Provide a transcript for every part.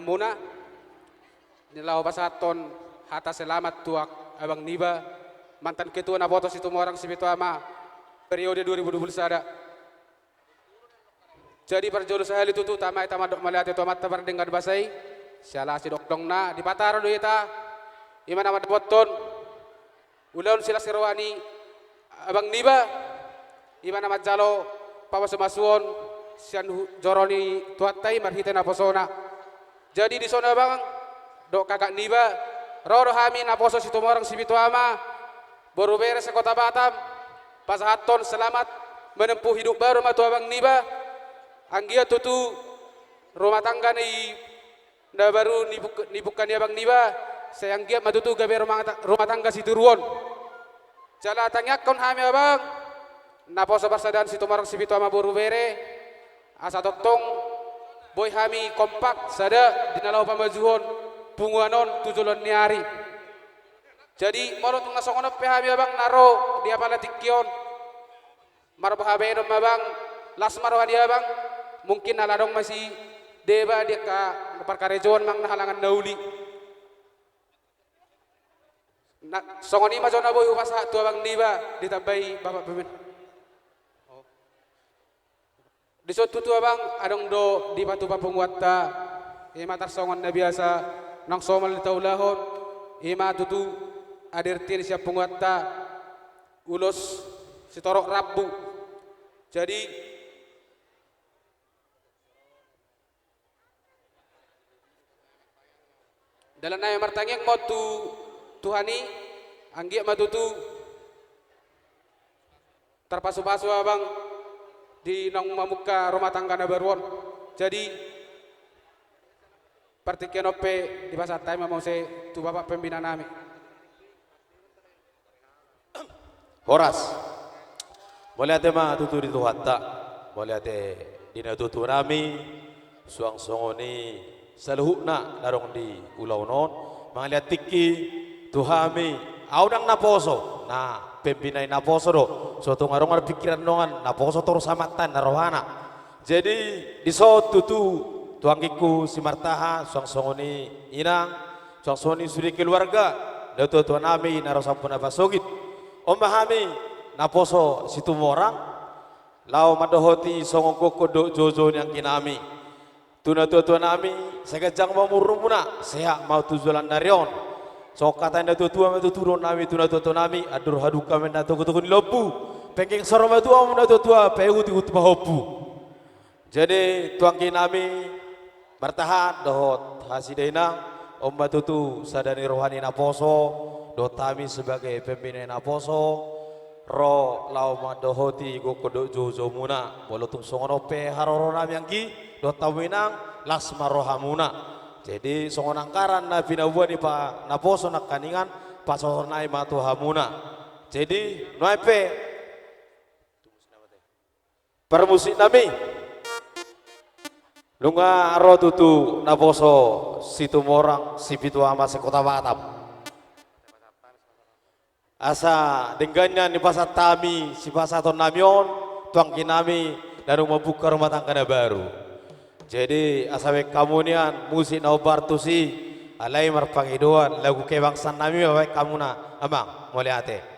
muna nilaw pasaton hata selamat tuak abang niba mantan ketua nabotos itu orang sibituama periode 2021. Jadi perjodoh saya itu tuh tamai tamadok melihat itu amat tabar dengan basai siala si dokdong na di pataro do ita imana mat boton ulun sila sirwani abang niba imana mat jalo pawas masuon sian joroni tuatai marhita na posona. Jadi di sana bang dok kakak niba roro hami na poso situ orang sibituama baru beres ke kota Batam pas haton selamat menempuh hidup baru matu abang niba. Anggia tutu rumah tangga ni nda baru nibukan ya bang niba sayang gia matutu gabe rumah tangga situ ruon jala tanyakkon hami abang naposo barsadan situ marang sibitu ama buru bere asa totong boy hami kompak sada dinalau pamajuhon punguanon tujulon niari. Jadi mono tung nasongono pe hami abang naro dia pala tikion marbahabe dom abang lasmaro dia abang mungkin aladong masih deba dia ka perkarejon mang halangan nauli na songoni ma jona boy upasa tu abang niba ditambahi bapak pemimpin di suatu tu abang adong do di batu papunguatta ima tarsongon na biasa nang somal di taulahon ima tutu adirtin siap punguatta ulos sitorok rabu. Jadi dalam naya martangeng mau tu Tuhani anggi matutu terpasu-pasu abang di nong mamuka rumah tangga na baruon. Jadi partikian ope di pasar tay mau se tu bapak pembina nami Horas boleh ate ma tutu di tuhatta boleh ate dina tutu nami suang songoni saluhukna larong di ulau non mangaliat tiki tuhami audang naposo na pembinai naposo do suatu ngarong ada pikiran nongan naposo toro samatan narohana. Jadi di so tutu tuangkiku si martaha suang songoni inang suang songoni suri keluarga datu tuan nami narosampun abasogit ombahami naposo situ morang lau madohoti songong koko jojo yang kinami tuna tua nami segajang mau murumuna seha mau tujuan darion so kata anda tua mau turun nami tuna tua nami adur haduka menda toko lopu pengking sorong mau tua menda tua pegu tigut mahopu. Jadi tuangki nami bertahan dohot hasidena omba tutu sadani rohani naposo dotami sebagai pembina naposo ro lau madohoti gokodok jojo muna bolotung songono pe haroro nami angki dota winang lasma rohamuna. Jadi songonang karan na pinabuan ni pa naposo nak kaningan pasonai matu hamuna. Jadi noipe permusik nami lunga ro tutu naposo situ morang sipitu ama sekota Batam asa dengannya ni pasat tami si pasaton namion tuang kinami dan membuka rumah tangga baru. Jadi asawe kamunian musik na obartusi alai marpangiduan lagu kebangsan nami baik kamuna amang mulai ate.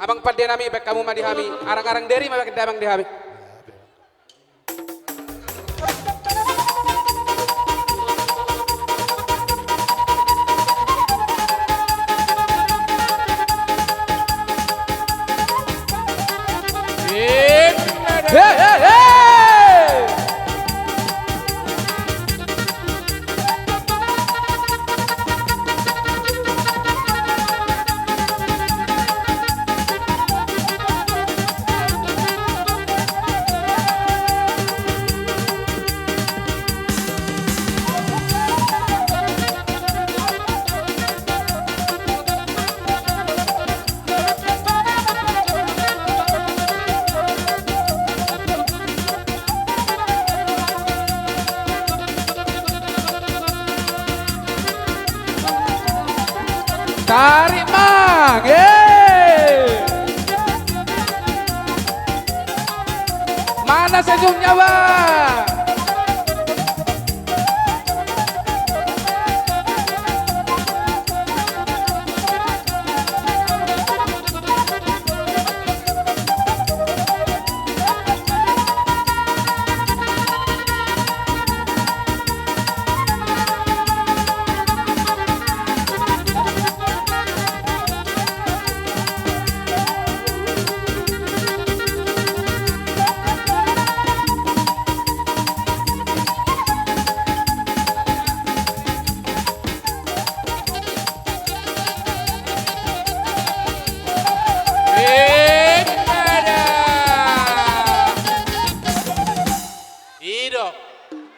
Abang pada nami baik kamu madi hami. Arang-arang dari mabak damang di hami. Hey, hey, hey! Tarik mang, mana senyumnya bang?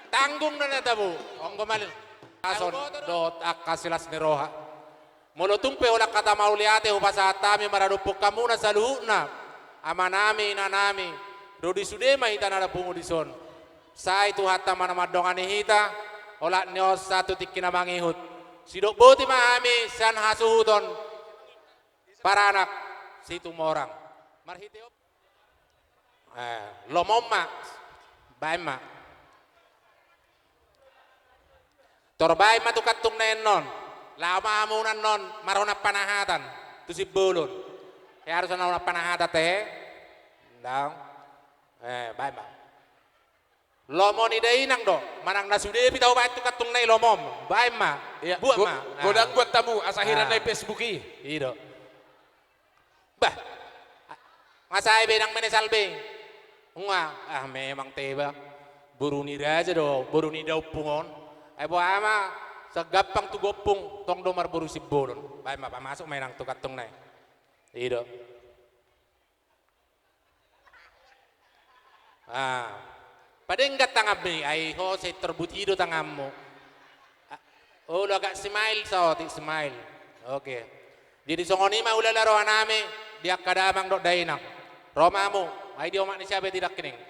Tanggung na natabu. Ang gumalin. Kason, dot akasilas ni Roha. Mulutong pe wala kata mauliate upasatami maradupok kamuna sa luhuna. Ama nami, ina nami. Rodi sudema hita na pungudison. Sa itu hata manamadongan ni hita. Wala niyo satu tikin na mangihut. Sidok buti mahami san hasuhuton. Para anak situ morang. Marhitiop. Lomoma. Baima. Torbay matukat tung nenon, lama amunan non, marona panahatan, tu si bulun. Kaya harus na panahatan teh, daw, bay ma. Lomo ni dainang do, manang nasude bitaw bay tukat tung nei lomom, bay ma, buat ma. Godang buat tamu, asahiran na Facebook Ido. Bah, ngasay benang menesalbe. Unga, memang teba, buru ni raja do, buru ni daw pungon. Ay po ama, sa gapang tugopong tong domar buru si bolon. Bay mapamasok may nang tukat tong na. Ido. Padenggat tangab ni ay ho say terbutido tangam mo. Oh agak smile sa oti smile. Okay. Di songoni ma ulalaro anami dia kadamang dok dainang. Roma mo ay di omak ni siya tidak kining.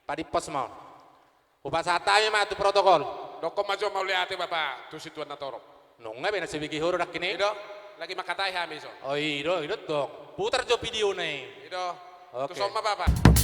Padipos mo. Upasatami ma tu protokol. Doko majo mauliate bapak, tu situan na torop. Nung nga bina sibigi huro dak kini. Ido, lagi makatay hamiso. Oh ido dong. Putar jo video na eh. Ido, tu Okay. soma bapak.